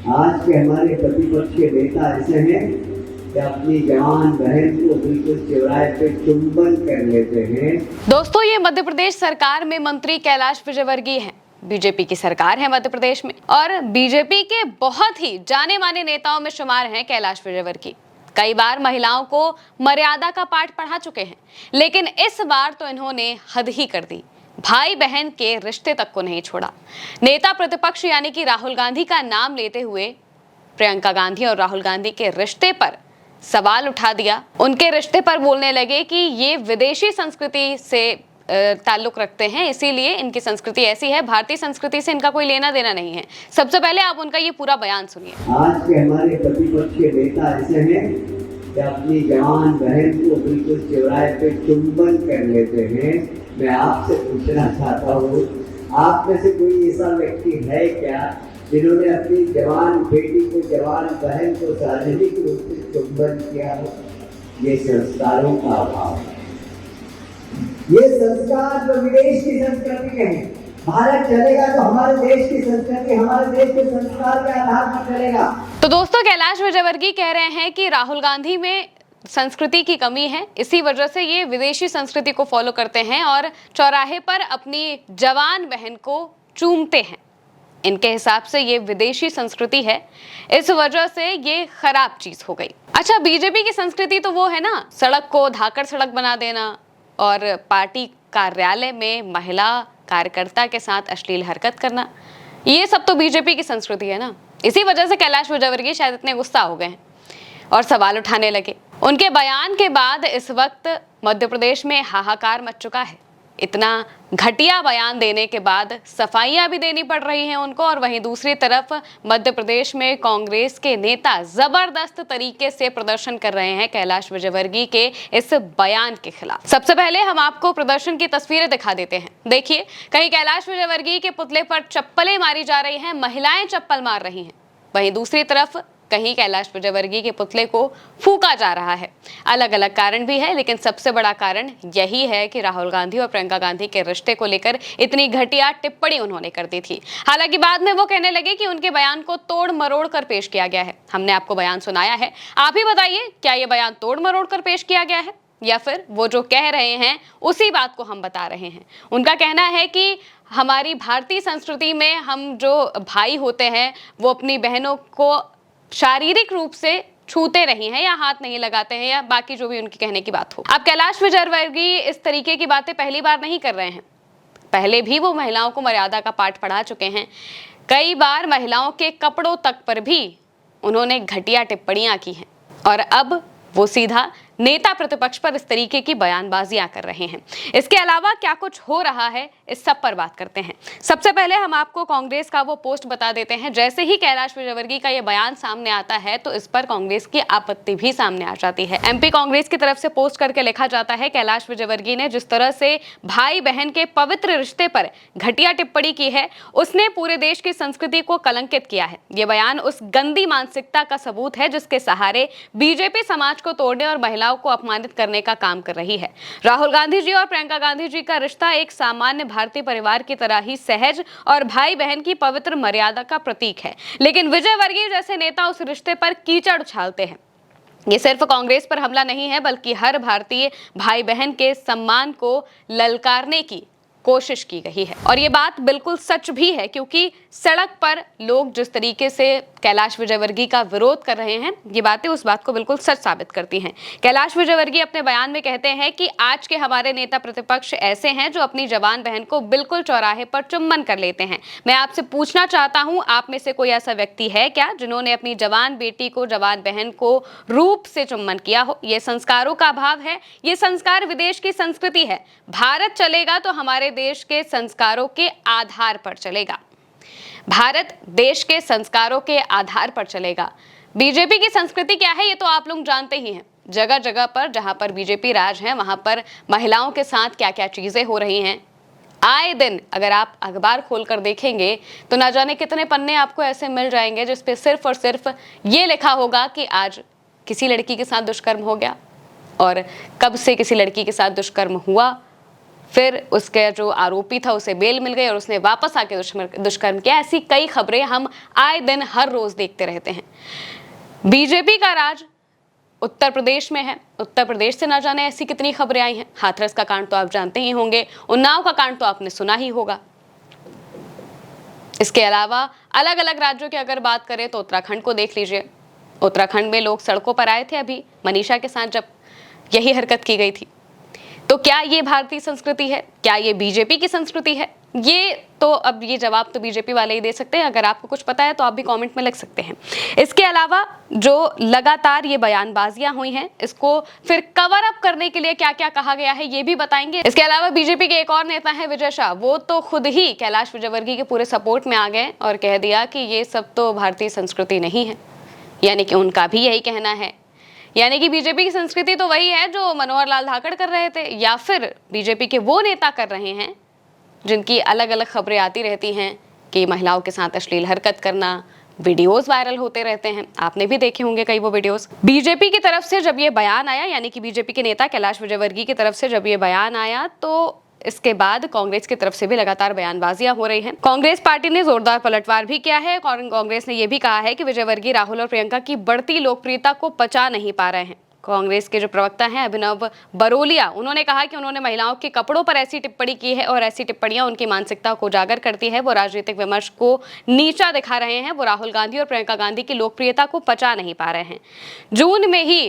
आज के हमारे प्रतिपक्ष के नेता ऐसे हैं कि अपनी जवान बहन को बिल्कुल चौराहे पे चुंबन कर लेते हैं। दोस्तों, ये मध्य प्रदेश सरकार में मंत्री कैलाश विजयवर्गीय हैं। बीजेपी की सरकार है मध्य प्रदेश में और बीजेपी के बहुत ही जाने माने नेताओं में शुमार हैं कैलाश विजयवर्गीय। कई बार महिलाओं को मर्यादा का पाठ पढ़ा चुके हैं, लेकिन इस बार तो इन्होंने हद ही कर दी। भाई बहन के रिश्ते तक को नहीं छोड़ा। नेता प्रतिपक्ष यानी कि राहुल गांधी का नाम लेते हुए प्रियंका गांधी और राहुल गांधी के रिश्ते पर सवाल उठा दिया। उनके रिश्ते पर बोलने लगे कि ये विदेशी संस्कृति से ताल्लुक रखते हैं, इसीलिए इनकी संस्कृति ऐसी है, भारतीय संस्कृति से इनका कोई लेना देना नहीं है। सबसे पहले आप उनका ये पूरा बयान सुनिए। आज के हमारे प्रतिपक्ष के नेता ऐसे हैं कि अपनी जवान बहन को बिल्कुल चौराहे पे चुंबन कर लेते हैं। मैं आपसे पूछना चाहता हूँ, आप में से कोई ऐसा व्यक्ति है क्या जिन्होंने अपनी जवान बेटी को, जवान बहन को सार्वजनिक रूप से चुंबन किया हो? ये संस्कारों का अभाव है। ये संस्कार जो विदेश की संस्कृति के हैं, भारत चलेगा तो हमारे देश की संस्कृति, हमारे देश के संस्कार के आधार पर चलेगा। तो दोस्तों, कैलाश विजयवर्गीय कह रहे हैं कि राहुल गांधी में संस्कृति की कमी है, इसी वजह से ये विदेशी संस्कृति को फॉलो करते हैं और चौराहे पर अपनी जवान बहन को चूमते हैं। इनके हिसाब से ये विदेशी संस्कृति है, इस वजह से ये खराब चीज हो गई। अच्छा, बीजेपी की संस्कृति तो वो है ना, सड़क को धाकड़ सड़क बना देना और पार्टी कार्यालय में महिला कार्यकर्ता के साथ अश्लील हरकत करना, ये सब तो बीजेपी की संस्कृति है ना। इसी वजह से कैलाश विजयवर्गीय शायद इतने गुस्सा हो गए हैं और सवाल उठाने लगे। उनके बयान के बाद इस वक्त मध्य प्रदेश में हाहाकार मच चुका है। इतना घटिया बयान देने के बाद सफाइयां भी देनी पड़ रही हैं उनको, और वहीं दूसरी तरफ मध्य प्रदेश में कांग्रेस के नेता जबरदस्त तरीके से प्रदर्शन कर रहे हैं कैलाश विजयवर्गीय के इस बयान के खिलाफ। सबसे पहले हम आपको प्रदर्शन की तस्वीरें दिखा देते हैं। देखिए, कहीं कैलाश विजयवर्गीय के पुतले पर चप्पलें मारी जा रही हैं, महिलाएं चप्पल मार रही हैं। वहीं दूसरी तरफ कहीं कैलाश विजयवर्गीय के पुतले को फूंका जा रहा है। अलग अलग कारण भी है, लेकिन सबसे बड़ा कारण यही है कि राहुल गांधी और प्रियंका गांधी के रिश्ते को लेकर इतनी घटिया टिप्पणी उन्होंने कर दी थी। हालांकि बाद में वो कहने लगे कि उनके बयान को तोड़ मरोड़ कर पेश किया गया है। हमने आपको बयान सुनाया है, आप ही बताइए, क्या ये बयान तोड़ मरोड़ कर पेश किया गया है या फिर वो जो कह रहे हैं उसी बात को हम बता रहे हैं? उनका कहना है कि हमारी भारतीय संस्कृति में हम जो भाई होते हैं वो अपनी बहनों को शारीरिक रूप से छूते नहीं हैं या हाथ नहीं लगाते हैं, या बाकी जो भी उनकी कहने की बात हो। अब कैलाश विजयवर्गीय इस तरीके की बातें पहली बार नहीं कर रहे हैं। पहले भी वो महिलाओं को मर्यादा का पाठ पढ़ा चुके हैं। कई बार महिलाओं के कपड़ों तक पर भी उन्होंने घटिया टिप्पणियां की हैं और अब वो सीधा नेता प्रतिपक्ष पर इस तरीके की बयानबाजियां कर रहे हैं। इसके अलावा क्या कुछ हो रहा है, इस सब पर बात करते हैं। सबसे पहले हम आपको कांग्रेस का वो पोस्ट बता देते हैं। जैसे ही कैलाश विजयवर्गीय का ये बयान सामने आता है तो इस पर कांग्रेस की आपत्ति भी सामने आ जाती है। एमपी कांग्रेस की तरफ से पोस्ट करके लिखा जाता है, कैलाश विजयवर्गीय ने जिस तरह से भाई बहन के पवित्र रिश्ते पर घटिया टिप्पणी की है, उसने पूरे देश की संस्कृति को कलंकित किया है। ये बयान उस गंदी मानसिकता का सबूत है जिसके सहारे बीजेपी समाज को तोड़ने और महिलाओं को अपमानित करने का काम कर रही है। राहुल गांधी जी और प्रियंका गांधी जी का रिश्ता एक सामान्य भारतीय परिवार की तरह ही सहज और भाई बहन की पवित्र मर्यादा का प्रतीक है, लेकिन विजयवर्गीय जैसे नेता उस रिश्ते पर कीचड़ उछालते हैं। ये सिर्फ कांग्रेस पर हमला नहीं है, बल्कि हर भारतीय भाई बहन के सम्मान को ललकारने की कोशिश की गई है। और ये बात बिल्कुल सच भी है, क्योंकि सड़क पर लोग जिस तरीके से कैलाश विजयवर्गीय का विरोध कर रहे हैं, ये बातें उस बात को बिल्कुल सच साबित करती हैं। कैलाश विजयवर्गीय अपने बयान में कहते हैं कि आज के हमारे नेता प्रतिपक्ष ऐसे हैं जो अपनी जवान बहन को बिल्कुल चौराहे पर चुम्बन कर लेते हैं। मैं आपसे पूछना चाहता हूं, आप में से कोई ऐसा व्यक्ति है क्या जिन्होंने अपनी जवान बेटी को, जवान बहन को रूप से चुम्बन किया हो? ये संस्कारों का अभाव है। ये संस्कार विदेश की संस्कृति है। भारत चलेगा तो हमारे देश के संस्कारों के आधार पर चलेगा। भारत देश के संस्कारों के आधार पर चलेगा। बीजेपी की संस्कृति क्या है ये तो आप लोग जानते ही हैं। जगह जगह पर जहां पर बीजेपी राज है वहां पर महिलाओं के साथ क्या क्या चीजें हो रही हैं, आए दिन अगर आप अखबार खोलकर देखेंगे तो ना जाने कितने पन्ने आपको ऐसे मिल जाएंगे जिस पे सिर्फ और सिर्फ ये लिखा होगा कि आज किसी लड़की के साथ दुष्कर्म हो गया और कब से किसी लड़की के साथ दुष्कर्म हुआ फिर उसके जो आरोपी था उसे बेल मिल गई और उसने वापस आके दुष्कर्म किया। ऐसी कई खबरें हम आए दिन हर रोज देखते रहते हैं। बीजेपी का राज उत्तर प्रदेश में है। उत्तर प्रदेश से ना जाने ऐसी कितनी खबरें आई हैं। हाथरस का कांड तो आप जानते ही होंगे, उन्नाव का कांड तो आपने सुना ही होगा। इसके अलावा अलग अलग राज्यों की अगर बात करें तो उत्तराखंड को देख लीजिए। उत्तराखंड में लोग सड़कों पर आए थे अभी मनीषा के साथ जब यही हरकत की गई थी। तो क्या ये भारतीय संस्कृति है? क्या ये बीजेपी की संस्कृति है? ये तो अब ये जवाब तो बीजेपी वाले ही दे सकते हैं। अगर आपको कुछ पता है तो आप भी कमेंट में लिख सकते हैं। इसके अलावा जो लगातार ये बयानबाजियां हुई हैं, इसको फिर कवर अप करने के लिए क्या क्या कहा गया है ये भी बताएंगे। इसके अलावा बीजेपी के एक और नेता है विजय शाह, वो तो खुद ही कैलाश विजयवर्गीय के पूरे सपोर्ट में आ गए और कह दिया कि ये सब तो भारतीय संस्कृति नहीं है। यानी कि उनका भी यही कहना है, यानी कि बीजेपी की संस्कृति तो वही है जो मनोहर लाल धाकड़ कर रहे थे, या फिर बीजेपी के वो नेता कर रहे हैं जिनकी अलग अलग खबरें आती रहती हैं कि महिलाओं के साथ अश्लील हरकत करना, वीडियोस वायरल होते रहते हैं। आपने भी देखे होंगे कई वो वीडियोस। बीजेपी की तरफ से जब ये बयान आया, यानी कि बीजेपी के नेता कैलाश विजयवर्गीय की तरफ से जब ये बयान आया, तो इसके बाद कांग्रेस की तरफ से भी लगातार बयानबाजियां हो रही हैं। कांग्रेस पार्टी ने जोरदार पलटवार भी किया है और कांग्रेस ने यह भी कहा है कि विजयवर्गीय, राहुल और प्रियंका की बढ़ती लोकप्रियता को पचा नहीं पा रहे हैं। कांग्रेस के जो प्रवक्ता हैं अभिनव बरोलिया, उन्होंने कहा कि उन्होंने महिलाओं के कपड़ों पर ऐसी टिप्पणी की है और ऐसी टिप्पणियां उनकी मानसिकता को उजागर करती है। वो राजनीतिक विमर्श को नीचा दिखा रहे हैं। वो राहुल गांधी और प्रियंका गांधी की लोकप्रियता को पचा नहीं पा रहे हैं। जून में ही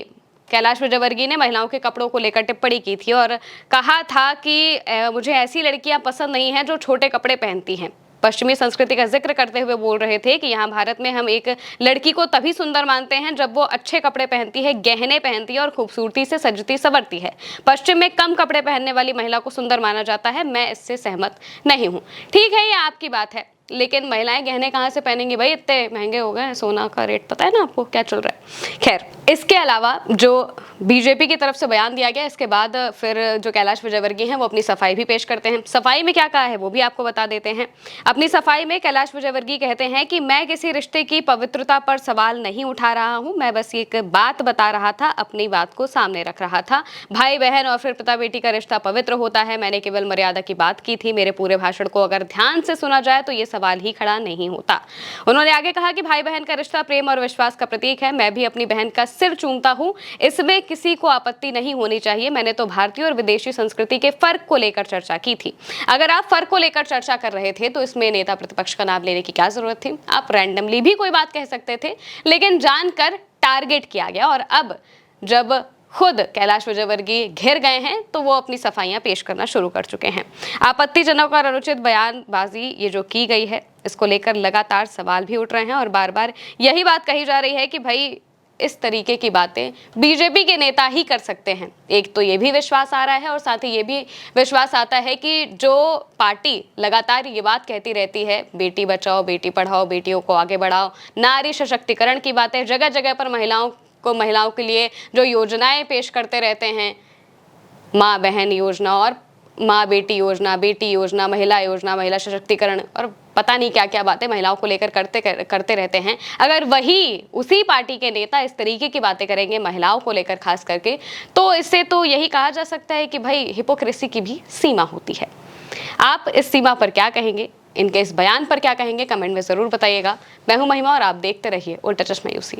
कैलाश विजयवर्गीय ने महिलाओं के कपड़ों को लेकर टिप्पणी की थी और कहा था कि मुझे ऐसी लड़कियां पसंद नहीं हैं जो छोटे कपड़े पहनती हैं। पश्चिमी संस्कृति का जिक्र करते हुए बोल रहे थे कि यहाँ भारत में हम एक लड़की को तभी सुंदर मानते हैं जब वो अच्छे कपड़े पहनती है, गहने पहनती है और खूबसूरती से सजती संवरती है। पश्चिम में कम कपड़े पहनने वाली महिला को सुंदर माना जाता है। मैं इससे सहमत नहीं हूँ। ठीक है, ये आपकी बात है, लेकिन महिलाएं गहने कहाँ से पहनेंगी भाई? इतने महंगे हो गए, सोना का रेट पता है ना आपको क्या चल रहा है। खैर, इसके अलावा जो बीजेपी की तरफ से बयान दिया गया, इसके बाद फिर जो कैलाश विजयवर्गीय हैं वो अपनी सफाई भी पेश करते हैं। सफाई में क्या कहा है वो भी आपको बता देते हैं। अपनी सफाई में कैलाश विजयवर्गीय कहते हैं कि मैं किसी रिश्ते की पवित्रता पर सवाल नहीं उठा रहा हूँ, मैं बस एक बात बता रहा था, अपनी बात को सामने रख रहा था। भाई बहन और फिर पिता बेटी का रिश्ता पवित्र होता है। मैंने केवल मर्यादा की बात की थी। मेरे पूरे भाषण को अगर ध्यान से सुना जाए तो ये सवाल ही खड़ा नहीं होता। उन्होंने आगे कहा कि भाई बहन का रिश्ता प्रेम और विश्वास का प्रतीक है। मैं भी अपनी बहन का सिर चूमता हूँ, इसमें किसी को आपत्ति नहीं होनी चाहिए। मैंने तो भारतीय और विदेशी संस्कृति के फर्क को लेकर चर्चा की थी। अगर आप फर्क को लेकर चर्चा कर रहे थे तो इसमें नेता प्रतिपक्ष का नाम लेने की क्या जरूरत थी? आप रैंडमली भी कोई बात कह सकते थे, लेकिन जानकर टारगेट किया गया। और अब जब खुद कैलाश विजयवर्गीय घिर गए हैं तो वो अपनी सफाइयां पेश करना शुरू कर चुके हैं। आपत्तिजनक और अनुचित बयानबाजी ये जो की गई है, इसको लेकर लगातार सवाल भी उठ रहे हैं और बार बार यही बात कही जा रही है कि भाई इस तरीके की बातें बीजेपी के नेता ही कर सकते हैं। एक तो ये भी विश्वास आ रहा है और साथ ही ये भी विश्वास आता है कि जो पार्टी लगातार ये बात कहती रहती है, बेटी बचाओ, बेटी पढ़ाओ, बेटियों को आगे बढ़ाओ, नारी सशक्तिकरण की बातें जगह जगह पर महिलाओं के लिए जो योजनाएं पेश करते रहते हैं, माँ बहन योजना और माँ बेटी योजना, महिला सशक्तिकरण और पता नहीं क्या क्या बातें महिलाओं को लेकर करते रहते हैं। अगर वही उसी पार्टी के नेता इस तरीके की बातें करेंगे महिलाओं को लेकर खास करके, तो इससे तो यही कहा जा सकता है कि भाई हिपोक्रेसी की भी सीमा होती है। आप इस सीमा पर क्या कहेंगे? इनके इस बयान पर क्या कहेंगे? कमेंट में जरूर बताइएगा। मैं हूं महिमा और आप देखते रहिए उल्टा चश्मा यूसी।